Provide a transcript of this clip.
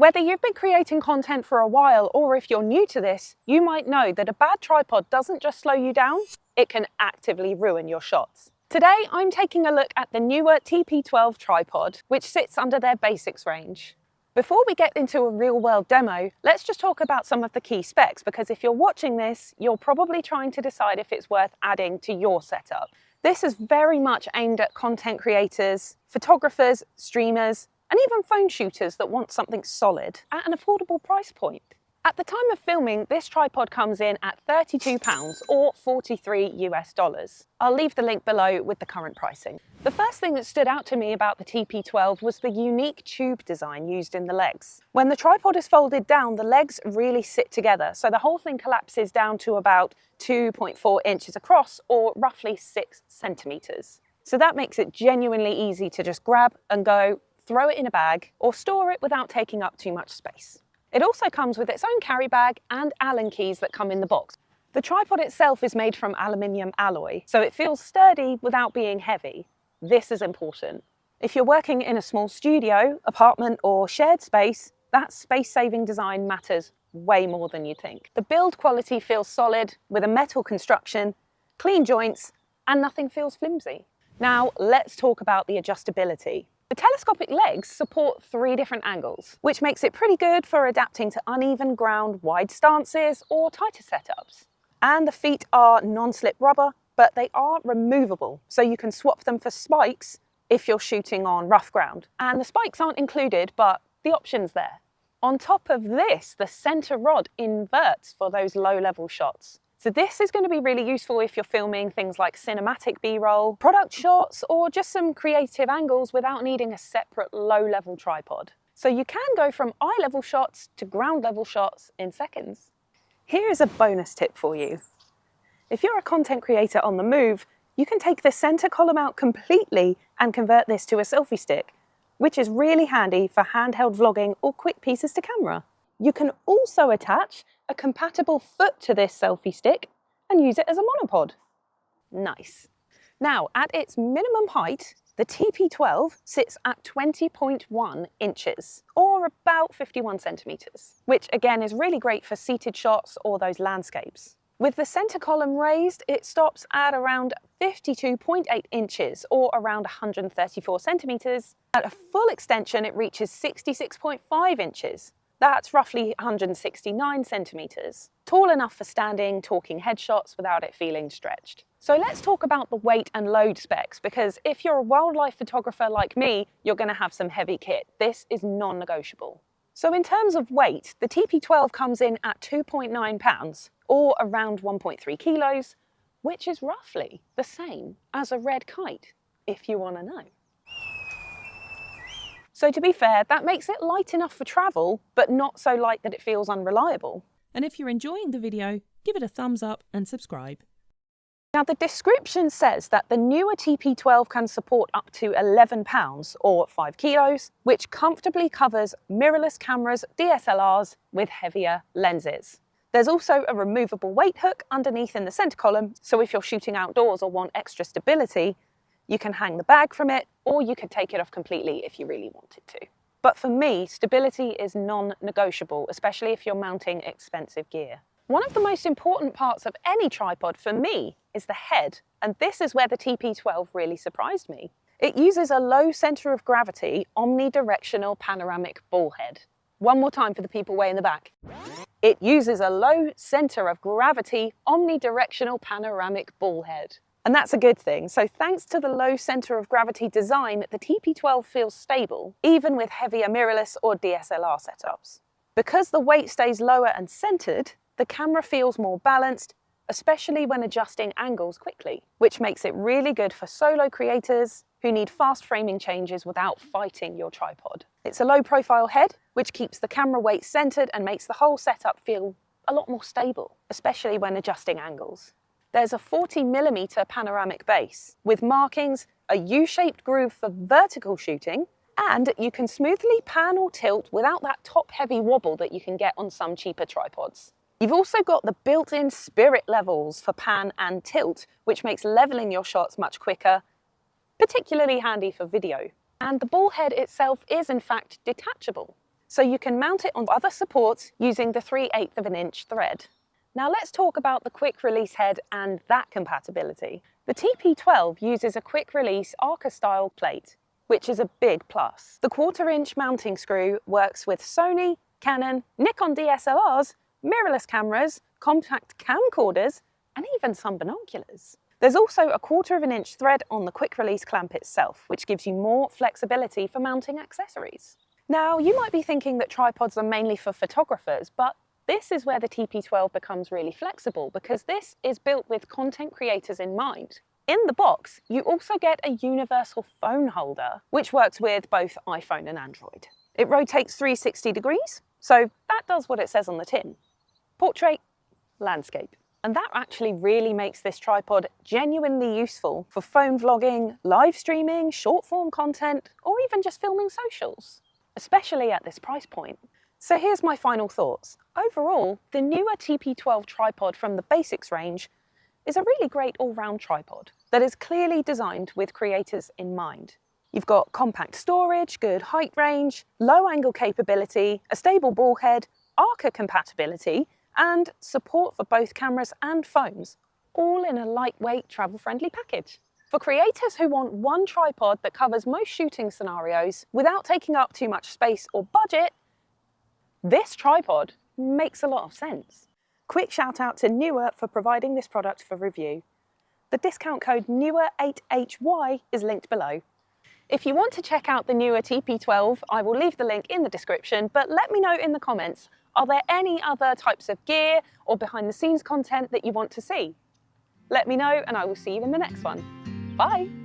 Whether you've been creating content for a while or if you're new to this, you might know that a bad tripod doesn't just slow you down, it can actively ruin your shots. Today, I'm taking a look at the Neewer TP12 tripod, which sits under their Basics range. Before we get into a real-world demo, let's just talk about some of the key specs, because if you're watching this, you're probably trying to decide if it's worth adding to your setup. This is very much aimed at content creators, photographers, streamers, and even phone shooters that want something solid at an affordable price point. At the time of filming, this tripod comes in at £32 or $43 US. I'll leave the link below with the current pricing. The first thing that stood out to me about the TP12 was the unique tube design used in the legs. When the tripod is folded down, the legs really sit together, so the whole thing collapses down to about 2.4 inches across, or roughly 6 centimeters. So that makes it genuinely easy to just grab and go, throw it in a bag, or store it without taking up too much space. It also comes with its own carry bag and Allen keys that come in the box. The tripod itself is made from aluminium alloy, so it feels sturdy without being heavy. This is important. If you're working in a small studio, apartment, or shared space, that space-saving design matters way more than you think. The build quality feels solid with a metal construction, clean joints, and nothing feels flimsy. Now, let's talk about the adjustability. The telescopic legs support 3 different angles, which makes it pretty good for adapting to uneven ground, wide stances, or tighter setups. And the feet are non-slip rubber, but they are removable, so you can swap them for spikes if you're shooting on rough ground. And the spikes aren't included, but the option's there. On top of this, the center rod inverts for those low-level shots. So this is going to be really useful if you're filming things like cinematic B-roll, product shots, or just some creative angles without needing a separate low-level tripod. So you can go from eye-level shots to ground-level shots in seconds. Here is a bonus tip for you. If you're a content creator on the move, you can take the center column out completely and convert this to a selfie stick, which is really handy for handheld vlogging or quick pieces to camera. You can also attach a compatible foot to this selfie stick and use it as a monopod. Nice. Now, at its minimum height, the TP12 sits at 20.1 inches, or about 51 centimeters, which again is really great for seated shots or those landscapes. With the center column raised, it stops at around 52.8 inches, or around 134 centimeters. At a full extension, it reaches 66.5 inches. That's roughly 169 centimeters. Tall enough for standing, talking headshots without it feeling stretched. So let's talk about the weight and load specs, because if you're a wildlife photographer like me, you're going to have some heavy kit. This is non-negotiable. So in terms of weight, the TP12 comes in at 2.9 pounds, or around 1.3 kilos, which is roughly the same as a red kite, if you want to know. So to be fair, that makes it light enough for travel, but not so light that it feels unreliable. And if you're enjoying the video, give it a thumbs up and subscribe. Now, the description says that the Neewer TP12 can support up to 11 pounds or 5 kilos, which comfortably covers mirrorless cameras, DSLRs with heavier lenses. There's also a removable weight hook underneath in the center column, so if you're shooting outdoors or want extra stability, you can hang the bag from it, or you could take it off completely if you really wanted to. But for me, stability is non-negotiable, especially if you're mounting expensive gear. One of the most important parts of any tripod for me is the head, and this is where the TP12 really surprised me. It uses a low center of gravity, omnidirectional panoramic ball head. One more time for the people way in the back. It uses a low center of gravity, omnidirectional panoramic ball head. And that's a good thing. So thanks to the low center of gravity design, the TP12 feels stable, even with heavier mirrorless or DSLR setups. Because the weight stays lower and centered, the camera feels more balanced, especially when adjusting angles quickly, which makes it really good for solo creators who need fast framing changes without fighting your tripod. It's a low profile head, which keeps the camera weight centered and makes the whole setup feel a lot more stable, especially when adjusting angles. There's a 40mm panoramic base with markings, a U-shaped groove for vertical shooting, and you can smoothly pan or tilt without that top-heavy wobble that you can get on some cheaper tripods. You've also got the built-in spirit levels for pan and tilt, which makes leveling your shots much quicker, particularly handy for video. And the ball head itself is in fact detachable. so you can mount it on other supports using the 3/8 of an inch thread. Now let's talk about the quick release head and that compatibility. The TP12 uses a quick release Arca style plate, which is a big plus. The 1/4 inch mounting screw works with Sony, Canon, Nikon DSLRs, mirrorless cameras, compact camcorders, and even some binoculars. There's also a 1/4 of an inch thread on the quick release clamp itself, which gives you more flexibility for mounting accessories. Now, you might be thinking that tripods are mainly for photographers, but this is where the TP12 becomes really flexible because this is built with content creators in mind. In the box, you also get a universal phone holder, which works with both iPhone and Android. It rotates 360 degrees, so that does what it says on the tin. Portrait, landscape. And that actually really makes this tripod genuinely useful for phone vlogging, live streaming, short form content, or even just filming socials, especially at this price point. So here's my final thoughts. Overall, the Neewer TP12 tripod from the Basics range is a really great all-round tripod that is clearly designed with creators in mind. You've got compact storage, good height range, low angle capability, a stable ball head, Arca compatibility, and support for both cameras and phones, all in a lightweight, travel-friendly package. For creators who want one tripod that covers most shooting scenarios without taking up too much space or budget, this tripod makes a lot of sense. Quick shout out to Neewer for providing this product for review. The discount code Neewer8HY is linked below. If you want to check out the Neewer TP12, I will leave the link in the description, but let me know in the comments, are there any other types of gear or behind the scenes content that you want to see? Let me know and I will see you in the next one. Bye!